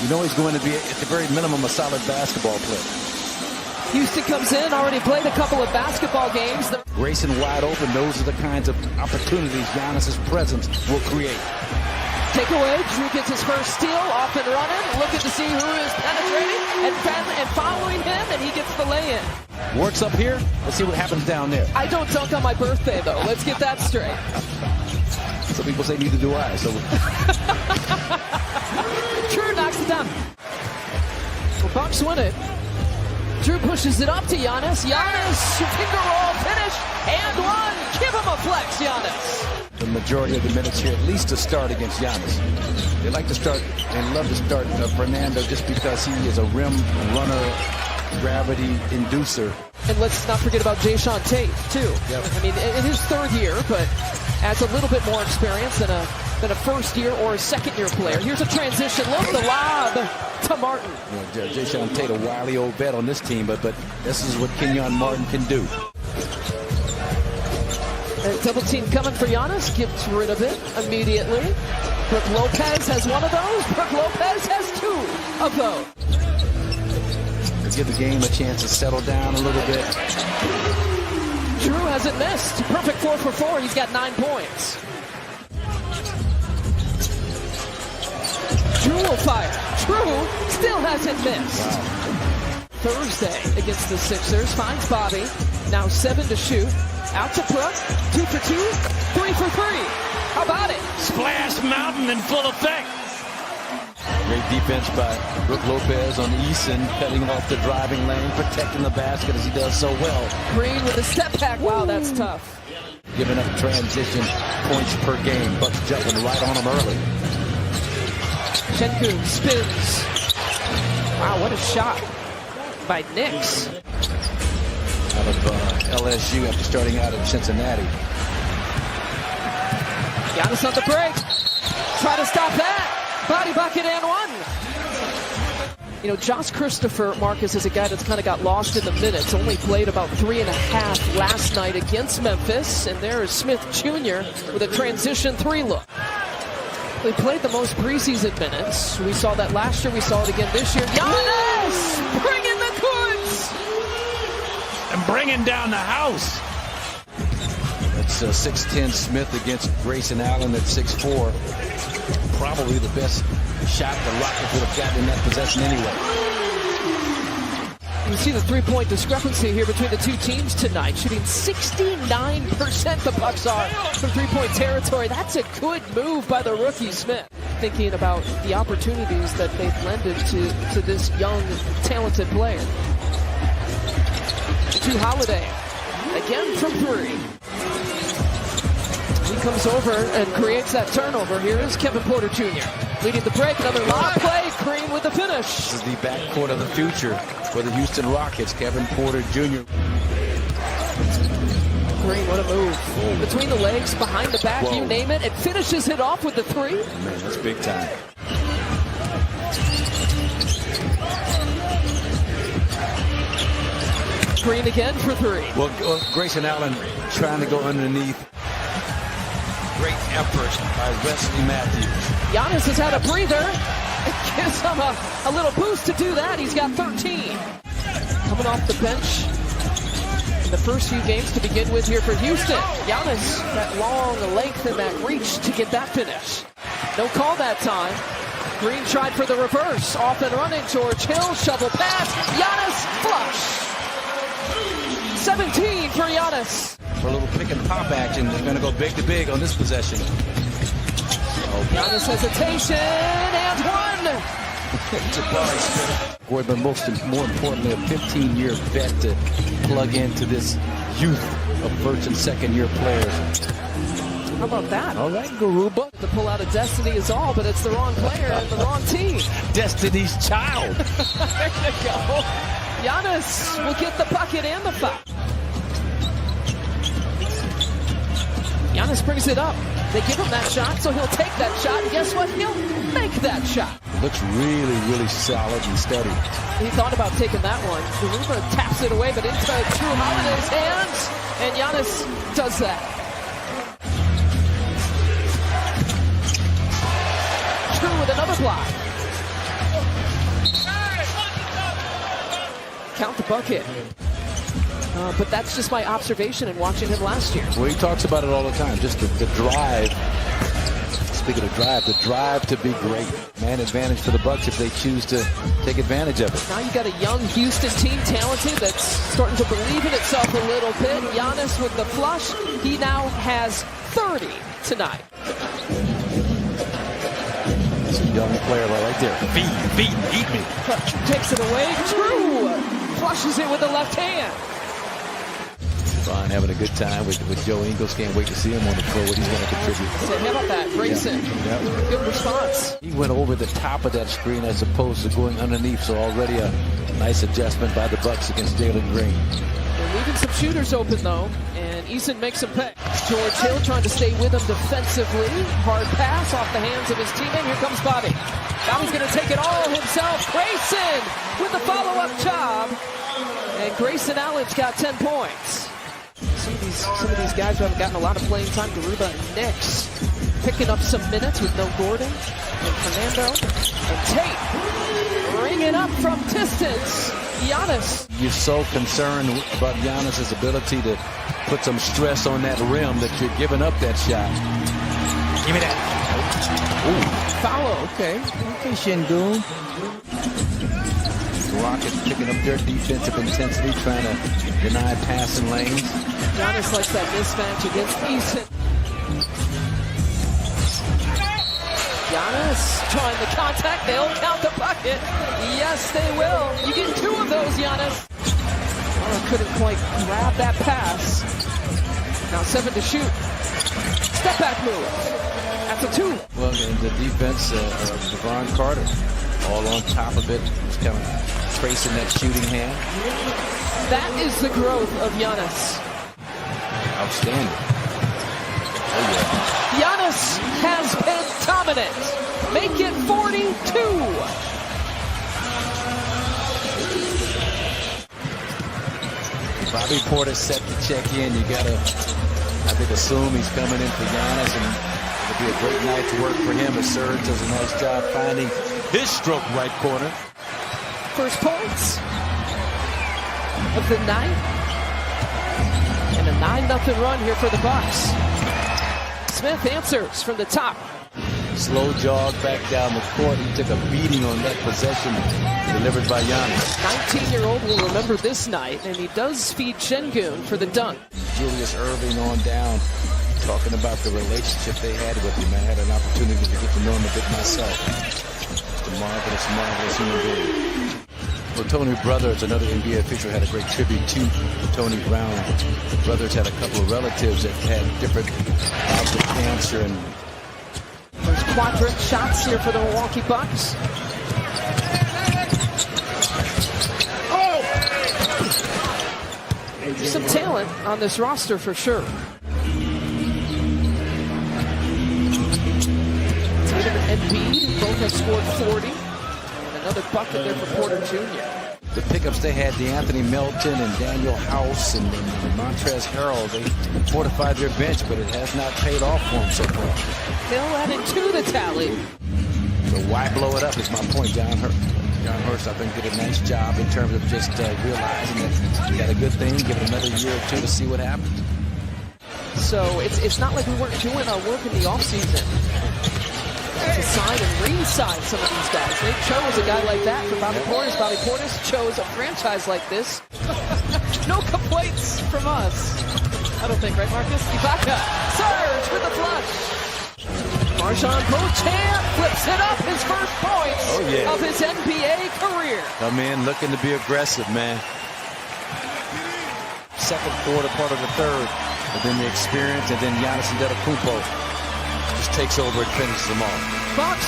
You know he's going to be, at the very minimum, a solid basketball player. Houston comes in, already played a couple of basketball games. Grayson wide open. Those are the kinds of opportunities Giannis's presence will create. Takeaway. Drew gets his first steal, off and running, looking to see who is penetrating and following him, and he gets the lay-in. Works up here. Let's see what happens down there. I don't dunk on my birthday, though. Let's get that straight. Some people say neither do I. So Drew knocks it down. The Bucks win it. Drew pushes it up to Giannis. Giannis, finger roll, finish, and one. Give him a flex, Giannis. The majority of the minutes here, at least to start against Giannis. They like to start and love to start Fernando just because he is a rim runner, gravity inducer. And let's not forget about Jayshawn Tate, too. Yep. I mean, in his third year, but adds a little bit more experience than a first-year or a second-year player. Here's a transition look, the lob to Martin. You know, Jayshawn Tate, a wily old vet on this team, but this is what Kenyon Martin can do. Double team coming for Giannis, gets rid of it immediately. Brook Lopez has one of those. Brook Lopez has two of those. To give the game a chance to settle down a little bit. Drew hasn't missed. Perfect 4 for 4. He's got 9 points. Drew will fire. Drew still hasn't missed. Wow. Thursday against the Sixers. Finds Bobby. Now 7 to shoot. Out to Brook. 2 for 2. 3 for 3. How about it? Splash Mountain in full effect. Great defense by Brook Lopez on Eason, cutting off the driving lane, protecting the basket as he does so well. Green with a step back. Wow, that's tough. Giving up transition points per game. Bucks jumping right on him early. Shengun spins. Wow, what a shot by Knicks. Out of LSU after starting out of Cincinnati. Giannis on the break. Try to stop that. Body bucket and one. You know, Josh Christopher, Marcus, is a guy that's kind of got lost in the minutes. Only played about 3.5 last night against Memphis. And there is Smith Jr. with a transition 3 look. They played the most preseason minutes. We saw that last year. We saw it again this year. Giannis bringing the goods. And bringing down the house. That's 6'10" Smith against Grayson Allen at 6'4". Probably the best shot the Rockets would have gotten in that possession anyway. You see the three-point discrepancy here between the two teams tonight. Shooting 69% the Bucks are from three-point territory. That's a good move by the rookie Smith. Thinking about the opportunities that they've lended to this young, talented player. To Holiday. Again from 3. He comes over and creates that turnover. Here is Kevin Porter Jr. leading the break. Another lob play. Green with the finish. This is the backcourt of the future for the Houston Rockets. Kevin Porter Jr. Green, what a move. Between the legs, behind the back, you name it. It finishes it off with the 3. Man, that's big time. Green again for 3. Well, Grayson Allen trying to go underneath. Great effort by Wesley Matthews. Giannis has had a breather. It gives him a little boost to do that. He's got 13. Coming off the bench in the first few games to begin with here for Houston. Giannis, that long length and that reach to get that finish. No call that time. Green tried for the reverse. Off and running. George Hill, shovel pass. Giannis, flush. 17 for Giannis. For a little pick and pop action, they're going to go big to big on this possession. Giannis hesitation and one. Boy, but more importantly, a 15-year vet to plug into this youth of first and second-year players. How about that? All right, Garuba. The pull out of Destiny is all, but it's the wrong player and the wrong team. Destiny's Child. There you go. Giannis will get the bucket and the foul. Giannis brings it up. They give him that shot, so he'll take that shot. And guess what? He'll make that shot. Looks really, really solid and steady. He thought about taking that one. Garuba taps it away, but into Drew Holiday's hands. And Giannis does that. Drew with another block. count the bucket. But that's just my observation in watching him last year. Well, he talks about it all the time, just the drive. Speaking of drive, the drive to be great. Man advantage for the Bucks if they choose to take advantage of it. Now you got a young Houston team, talented, that's starting to believe in itself a little bit. Giannis with the flush. He now has 30 tonight. That's a young player right there. Feed, eat me. Takes it away. True. Flushes it with the left hand. Ron having a good time with Joe Ingles. Can't wait to see him on the floor. What he's going to contribute. So how about that? Grayson. Yeah. Good response. He went over the top of that screen as opposed to going underneath. So already a nice adjustment by the Bucks against Jalen Green. They're leaving some shooters open though, and Eason makes him pay. George Hill trying to stay with him defensively. Hard pass off the hands of his teammate. Here comes Bobby. Bobby's going to take it all himself. Grayson with the follow-up job. And Grayson Allen's got 10 points. Some of these guys who haven't gotten a lot of playing time. Garuba and Nix picking up some minutes with no Gordon and Fernando. And Tate bringing up from distance. Giannis. You're so concerned about Giannis' ability to put some stress on that rim that you're giving up that shot. Give me that. Ooh. Follow. Okay, Shingun. Rockets picking up their defensive intensity, trying to deny passing lanes. Giannis likes that mismatch against Eason. Giannis trying the contact. They'll count the bucket. Yes, they will. You get 2 of those, Giannis. Oh, couldn't quite grab that pass. Now 7 to shoot. Step back move. That's a 2. Well, in the defense, Devon Carter all on top of it. Just kind of tracing that shooting hand. That is the growth of Giannis. Outstanding. Oh, yeah. Giannis has been dominant. Make it 42. Bobby Portis set to check in. You got to, I think, assume he's coming in for Giannis, and it'll be a great night to work for him. As Serge does a nice job finding his stroke right corner. First points of the night. And a 9-0 run here for the Bucks. Smith answers from the top. Slow jog back down the court. He took a beating on that possession delivered by Giannis. 19-year-old will remember this night, and he does feed Şengün for the dunk. Julius Erving on down, talking about the relationship they had with him. I had an opportunity to get to know him a bit myself. Just a marvelous, marvelous human being. Well, Tony Brothers, another NBA official, had a great tribute to Tony Brown. The brothers had a couple of relatives that had different bouts of cancer. And there's quadrant shots here for the Milwaukee Bucks. Some talent on this roster for sure. Tatum and Embiid both have scored 40. Another bucket there for Porter Jr. The pickups they had, DeAnthony Melton and Daniel House and Montrezl Harrell, they fortified their bench, but it has not paid off for them so far. Hill adding to the tally. So why blow it up is my point. John Hurst, I think, did a nice job in terms of just realizing that he had a good thing, give it another year or 2 to see what happens. So it's not like we weren't doing our work in the offseason to sign and re-sign some of these guys. They chose a guy like that for Bobby Portis. Bobby Portis chose a franchise like this. No complaints from us. I don't think, right, Marcus? Ibaka, Serge with the flush. Marshawn Beauchamp flips it up, his first points of his NBA career. Come in looking to be aggressive, man. Second quarter, part of the third. But then the experience, and then Giannis Antetokounmpo just takes over and finishes them off. Box